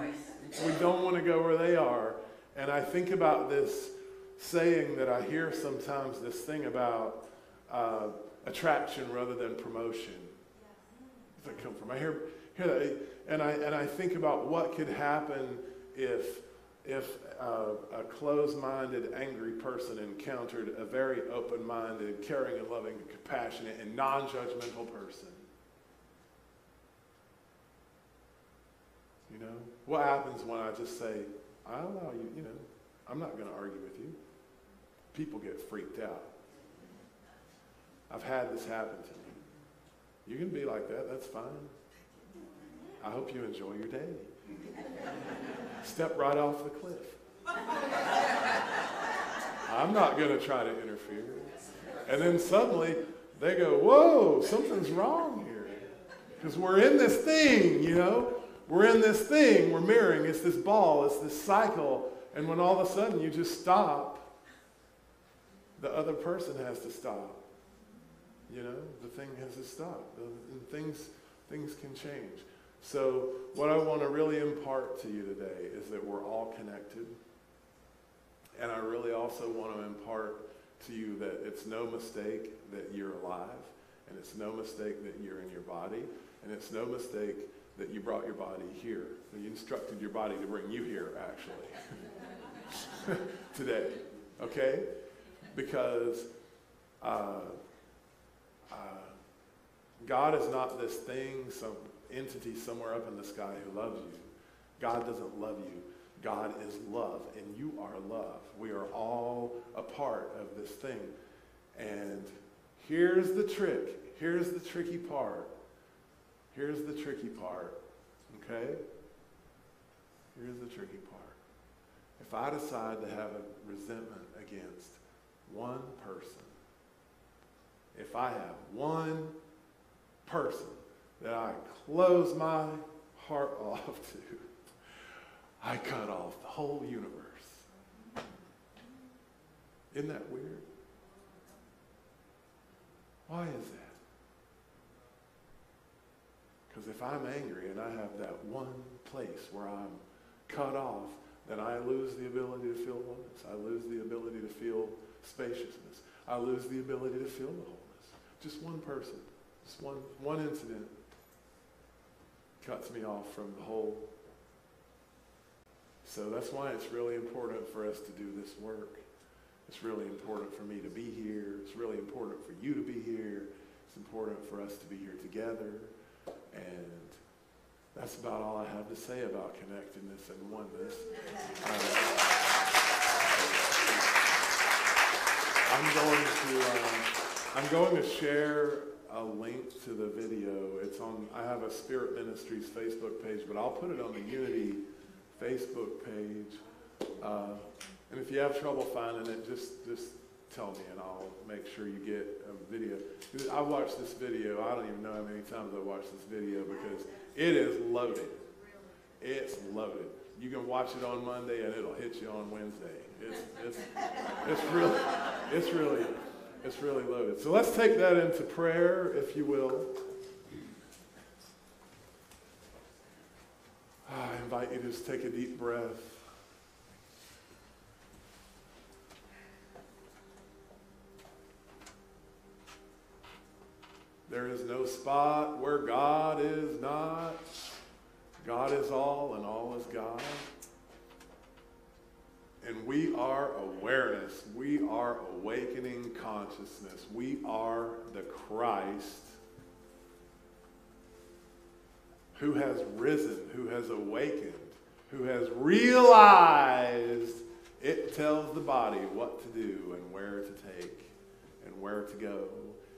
don't want to go where they are. And I think about this saying that I hear sometimes, this thing about attraction rather than promotion. Where does that come from? I hear that, and I think about what could happen if a closed-minded, angry person encountered a very open-minded, caring and loving, compassionate, and non-judgmental person. You know? What happens when I just say, I allow you, you know, I'm not going to argue with you. People get freaked out. I've had this happen to me. You can be like that, that's fine. I hope you enjoy your day. Step right off the cliff. I'm not going to try to interfere. And then suddenly they go, whoa, something's wrong here. Because we're in this thing, you know. We're in this thing, we're mirroring, it's this ball, it's this cycle. And when all of a sudden you just stop, the other person has to stop. You know, the thing has to stop. And things can change. So what I want to really impart to you today is that we're all connected. And I really also want to impart to you that it's no mistake that you're alive, and it's no mistake that you're in your body, and it's no mistake that you brought your body here. You instructed your body to bring you here, actually, today, okay? Because God is not this thing, some entity somewhere up in the sky who loves you. God doesn't love you. God is love, and you are love. We are all a part of this thing. And here's the trick. Here's the tricky part. Here's the tricky part, okay? Here's the tricky part. If I decide to have a resentment against one person, if I have one person that I close my heart off to, I cut off the whole universe. Isn't that weird? Why is that? Because if I'm angry and I have that one place where I'm cut off, then I lose the ability to feel oneness. I lose the ability to feel spaciousness. I lose the ability to feel the wholeness. Just one person, just one incident cuts me off from the whole. So that's why it's really important for us to do this work. It's really important for me to be here. It's really important for you to be here. It's important for us to be here together. And that's about all I have to say about connectedness and oneness. I'm going to share a link to the video. It's on. I have a Spirit Ministries Facebook page, but I'll put it on the Unity Facebook page. And if you have trouble finding it, just tell me and I'll make sure you get a video. I watched this video. I don't even know how many times I watched this video because it is loaded. It's loaded. You can watch it on Monday and it'll hit you on Wednesday. It's really loaded. So let's take that into prayer, if you will. I invite you to just take a deep breath. There is no spot where God is not. God is all and all is God. And we are awareness. We are awakening consciousness. We are the Christ who has risen, who has awakened, who has realized it tells the body what to do and where to take and where to go.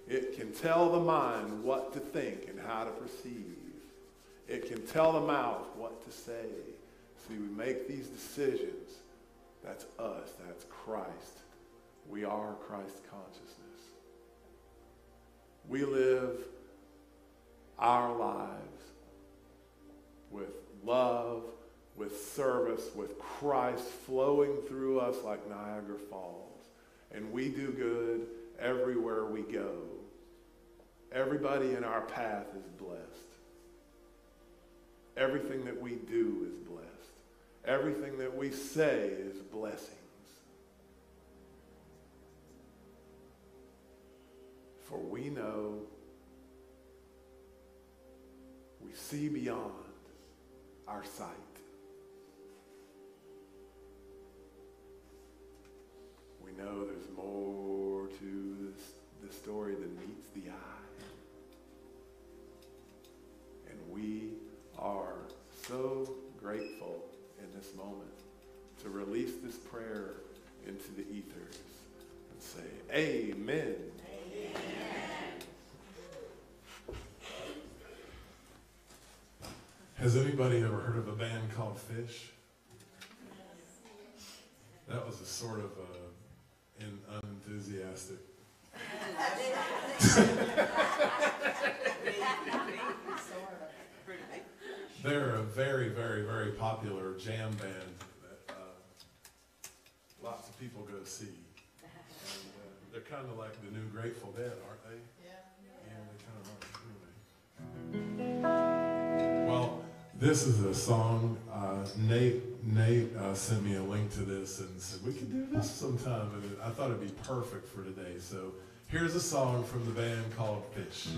It can tell the mind what to think and how to perceive. It can tell the mouth what to say. See, we make these decisions. That's us. That's Christ. We are Christ consciousness. We live our lives with love, with service, with Christ flowing through us like Niagara Falls. And we do good everywhere we go. Everybody in our path is blessed. Everything that we do is blessed. Everything that we say is blessings. For we know, we see beyond our sight. We know there's more to the story than meets the eye. And we are so grateful in this moment to release this prayer into the ethers and say, Amen. Amen. Has anybody ever heard of a band called Fish? That was a sort of unenthusiastic. They're a very, very, very popular jam band that lots of people go see. And, they're kind of like the new Grateful Dead, aren't they? Yeah. Yeah, they kind of are. Anyway. Well, This is a song, Nate sent me a link to this and said, we could do this sometime. And I thought it'd be perfect for today. So here's a song from the band called Fish.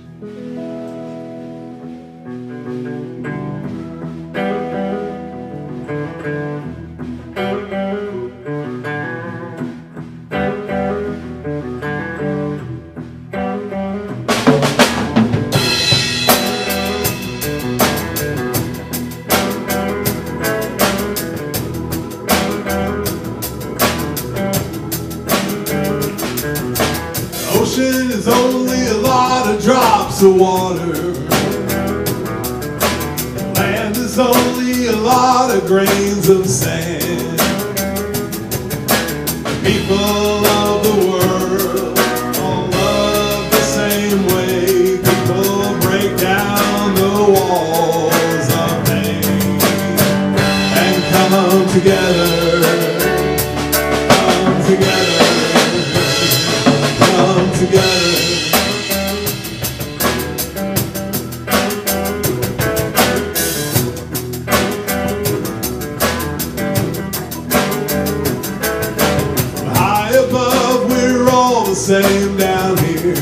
Ocean is only a lot of drops of water. Land is only a lot of grains of sand. The people of the world all love the same way. People break down the walls of pain and come together, come together. Come together. High above, we're all the same down here.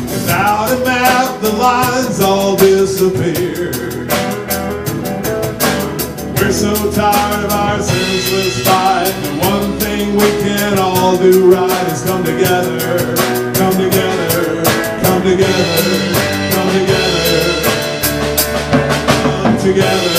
Without a map, the lines all disappear. We're so tired of our senseless fight. The one thing we can all do right is come together, come together, come together, come together, come together.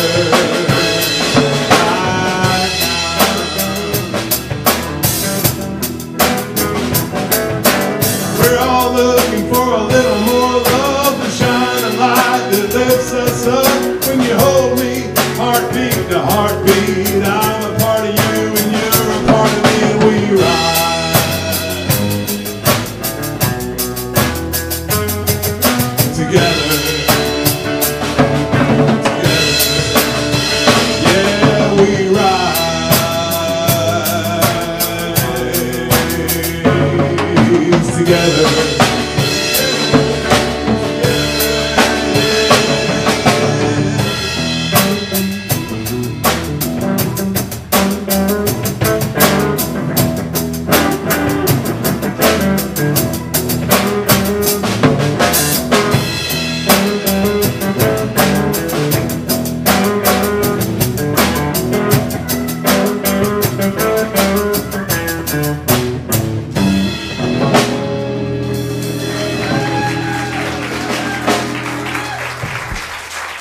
We're all looking for a little more love to shine a light that lifts us up. When you hold me, heartbeat to heartbeat, I'm a part of you and you're a part of me, and we ride together, together, yeah, we ride together.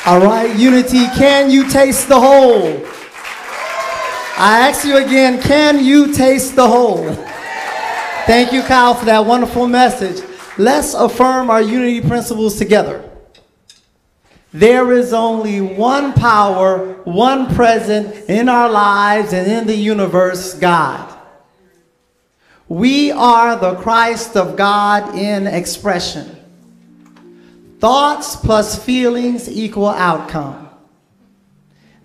All right, Unity, can you taste the whole? I ask you again, can you taste the whole? Thank you, Kyle, for that wonderful message. Let's affirm our unity principles together. There is only one power, one present in our lives and in the universe, God. We are the Christ of God in expression. Thoughts plus feelings equal outcome.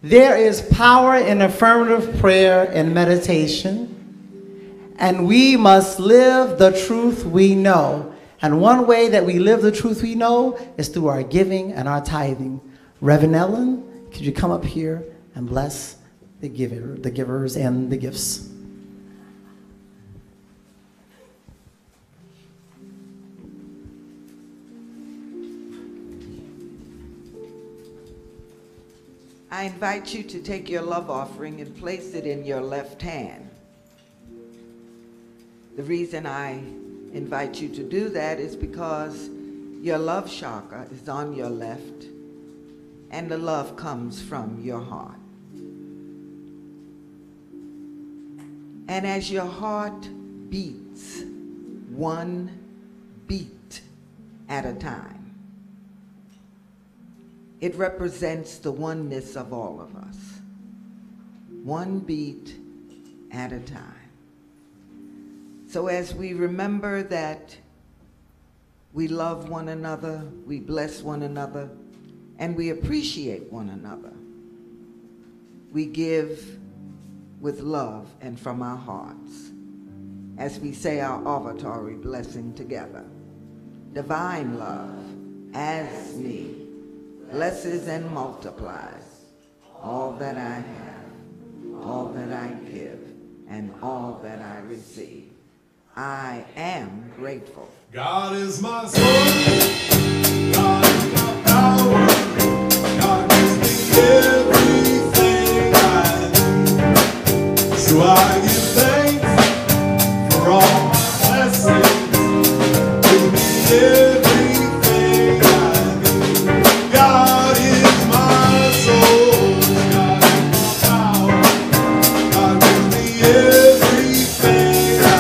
There is power in affirmative prayer and meditation, and we must live the truth we know. And one way that we live the truth we know is through our giving and our tithing. Reverend Ellen, could you come up here and bless the givers and the gifts? I invite you to take your love offering and place it in your left hand. The reason I invite you to do that is because your love chakra is on your left, and the love comes from your heart. And as your heart beats, one beat at a time, it represents the oneness of all of us. One beat at a time. So as we remember that we love one another, we bless one another, and we appreciate one another, we give with love and from our hearts as we say our offertory blessing together. Divine love, as me, blesses and multiplies all that I have, all that I give, and all that I receive. I am grateful. God is my source. God is my power. God gives me everything I need. So I give thanks for all my blessings. Give me everything I need. God is my source. God is my power. God gives me everything I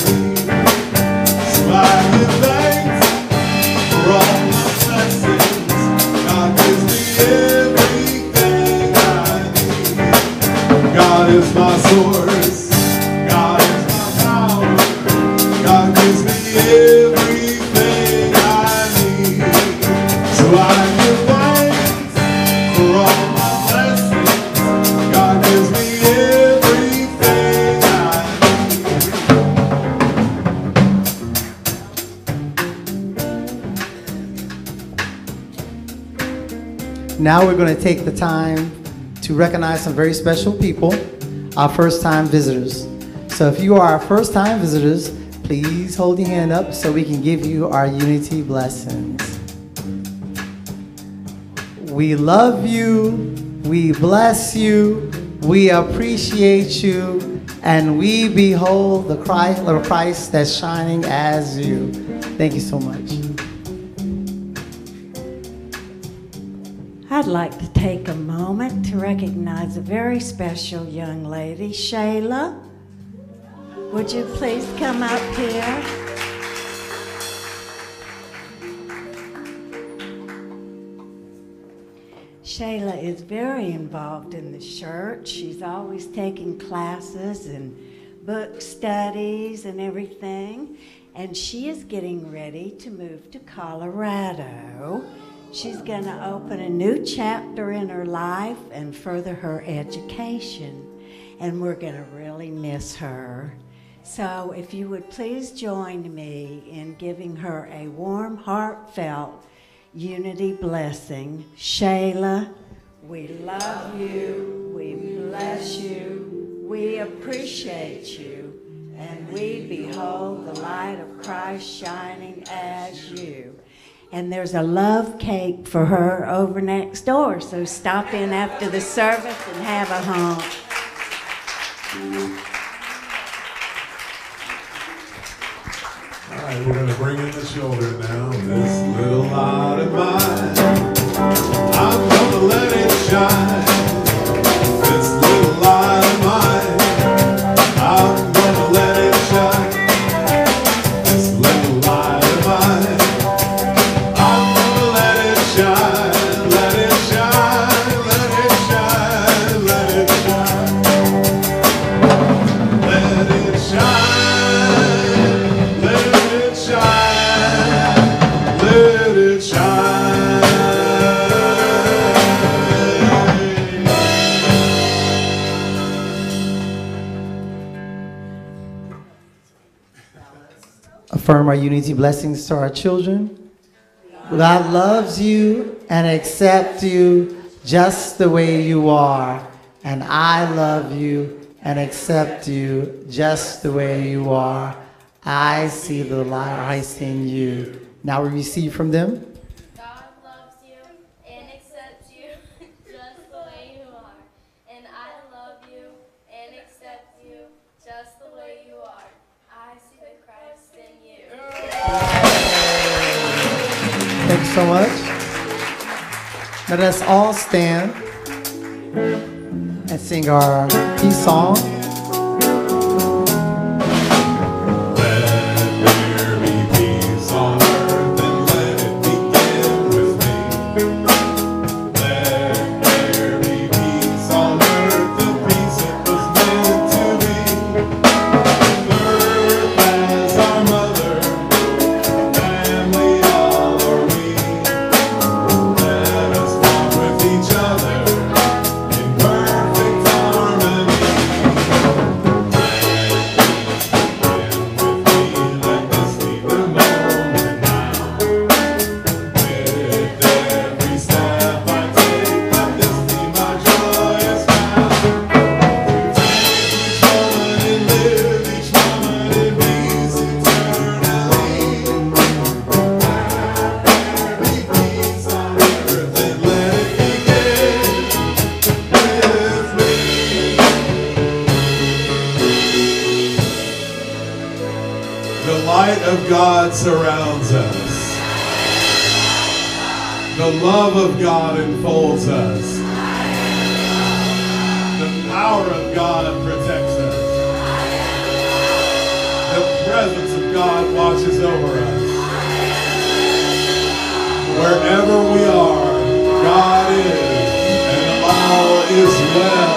need. So I give thanks for all my blessings. God gives me everything I need. God is my source. God is my power. God gives me everything I need. So I give thanks for all my blessings. God gives me everything I need. Now we're going to take the time to recognize some very special people, our first-time visitors. So if you are our first-time visitors, please hold your hand up so we can give you our unity blessings. We love you, we bless you, we appreciate you, and we behold the Christ that's shining as you. Thank you so much. I'd like to take a moment to recognize a very special young lady, Shayla. Would you please come up here? Shayla is very involved in the church. She's always taking classes and book studies and everything. And she is getting ready to move to Colorado. She's going to open a new chapter in her life and further her education. And we're going to really miss her. So if you would please join me in giving her a warm, heartfelt unity blessing. Shayla, we love you, we bless you, we appreciate you, and we behold the light of Christ shining as you. And there's a love cake for her over next door, so stop in after the service and have a hug. All right, we're going to bring in the children now. This little light of mine, I'm going to let it shine. This little light of mine, I'm going to let it shine. This little light of mine, I'm going to let it shine. Let it shine, let it shine, let it shine. Let it shine. Affirm our unity blessings to our children. God loves you and accepts you just the way you are. And I love you and accept you just the way you are. I see the light in you. Now we receive from them. God loves you and accepts you just the way you are. And I love you and accept you just the way you are. I see the Christ in you. Thank you so much. Now let's all stand and sing our peace song. Each other in perfect harmony. God surrounds us. The love of God enfolds us. The power of God protects us. The presence of God watches over us. Wherever we are, God is, and all is well.